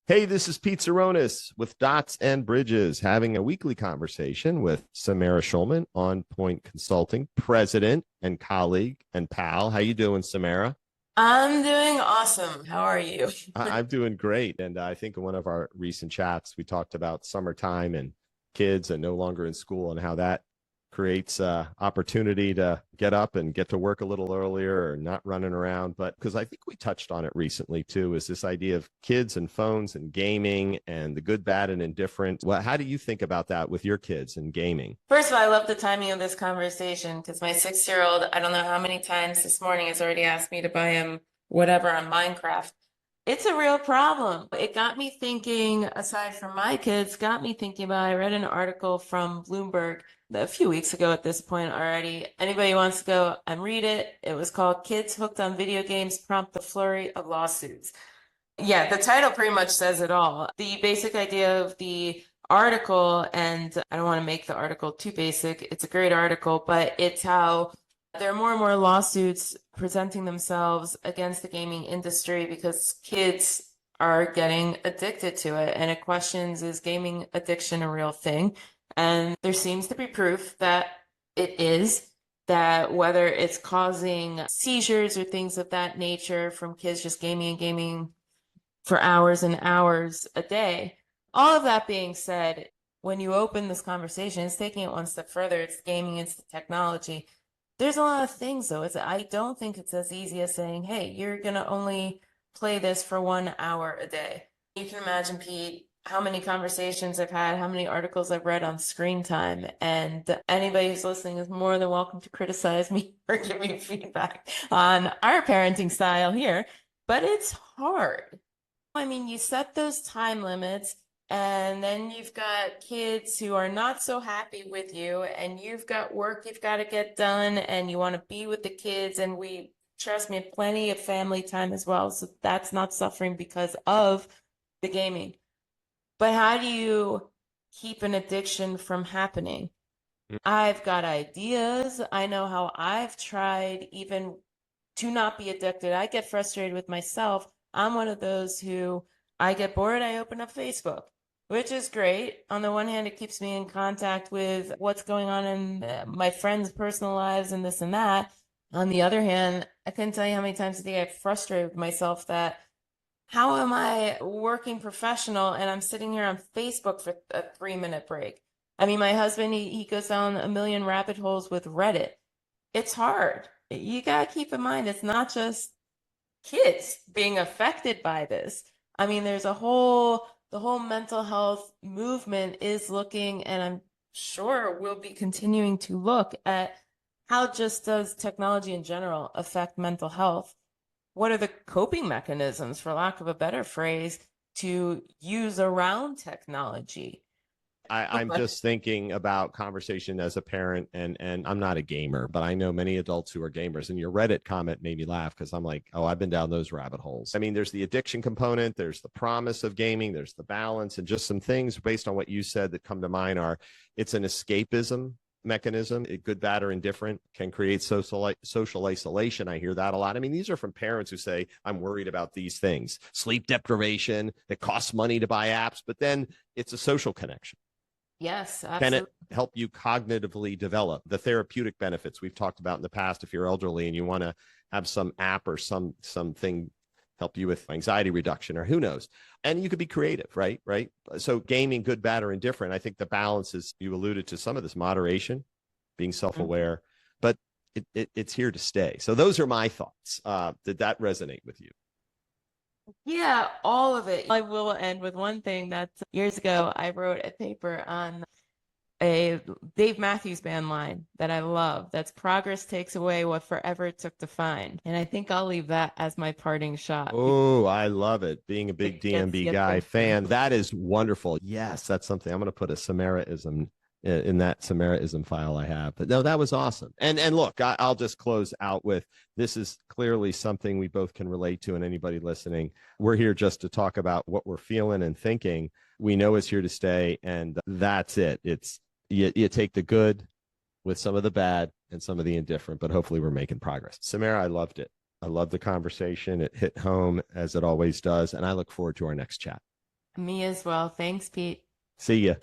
Hey, this is Pete Saronis with Dots and Bridges, having a weekly conversation with Samara Schulman, On Point Consulting, president and colleague and pal. How you doing, Samara? I'm doing awesome. How are you? I'm doing great. And I think in one of our recent chats, we talked about summertime and kids and no longer in school and how that creates opportunity to get up and get to work a little earlier or not running around. But because I think we touched on it recently too, is this idea of kids and phones and gaming and the good, bad, and indifferent. Well, how do you think about that with your kids and gaming? First of all, I love the timing of this conversation because my 6-year-old, I don't know how many times this morning has already asked me to buy him whatever on Minecraft. It's a real problem. It got me thinking, aside from my kids, got me thinking about, I read an article from Bloomberg a few weeks ago at this point already. Anybody who wants to go and read it, it was called Kids Hooked on Video Games Prompt the Flurry of Lawsuits. Yeah, the title pretty much says it all. The basic idea of the article, and I don't want to make the article too basic, it's a great article, but it's how there are more and more lawsuits presenting themselves against the gaming industry because kids are getting addicted to it. And it questions, is gaming addiction a real thing? And there seems to be proof that it is, that whether it's causing seizures or things of that nature from kids just gaming and gaming for hours and hours a day. All of that being said, when you open this conversation, it's taking it one step further. It's gaming, it's the technology. There's a lot of things though. I don't think it's as easy as saying, hey, you're gonna only play this for 1 hour a day. You can imagine, Pete, how many conversations I've had, how many articles I've read on screen time, and anybody who's listening is more than welcome to criticize me or give me feedback on our parenting style here. But it's hard. I mean, you set those time limits, and then you've got kids who are not so happy with you, and you've got work you've got to get done, and you want to be with the kids. And we, trust me, have plenty of family time as well. So that's not suffering because of the gaming. But how do you keep an addiction from happening? I've got ideas. I know how I've tried even to not be addicted. I get frustrated with myself. I'm one of those who I get bored, I open up Facebook, which is great. On the one hand, it keeps me in contact with what's going on in my friends' personal lives and this and that. On the other hand, I couldn't tell you how many times a day I get frustrated with myself that how am I working professional and I'm sitting here on Facebook for a 3 minute break? I mean, my husband, he goes down a million rabbit holes with Reddit. It's hard. You got to keep in mind, it's not just kids being affected by this. I mean, the whole mental health movement is looking, and I'm sure we'll be continuing to look at how just does technology in general affect mental health? What are the coping mechanisms, for lack of a better phrase, to use around technology? I'm just thinking about conversation as a parent, and I'm not a gamer, but I know many adults who are gamers. And your Reddit comment made me laugh because I'm like, oh, I've been down those rabbit holes. I mean, there's the addiction component, there's the promise of gaming, there's the balance, and just some things based on what you said that come to mind are it's an escapism mechanism. Good, bad, or indifferent can create social isolation. I hear that a lot. I mean, these are from parents who say, I'm worried about these things. Sleep deprivation, it costs money to buy apps, but then it's a social connection. Yes, Can it absolutely. help you cognitively develop the therapeutic benefits we've talked about in the past? If you're elderly and you want to have some app or something help you with anxiety reduction, or who knows, and you could be creative, right. So gaming, good, bad, or indifferent, I think the balance is, you alluded to some of this, moderation, being self-aware, but it's here to stay. So those are my thoughts. Did that resonate with you? Yeah, all of it. I will end with one thing that years ago I wrote a paper on a Dave Matthews Band line that I love. That's progress takes away what forever it took to find. And I think I'll leave that as my parting shot because Oh, I love it. Being a big it gets DMB you guy thinking. fan, that is wonderful. Yes, that's something I'm going to put a Samaraism in that Samaraism file I have. But no, that was awesome. And look, I'll just close out with, this is clearly something we both can relate to, and anybody listening, we're here just to talk about what we're feeling and thinking. We know it's here to stay, and that's it. It's you take the good with some of the bad and some of the indifferent, but hopefully we're making progress. Samara, I loved it. I love the conversation. It hit home as it always does. And I look forward to our next chat. Me as well. Thanks, Pete. See ya.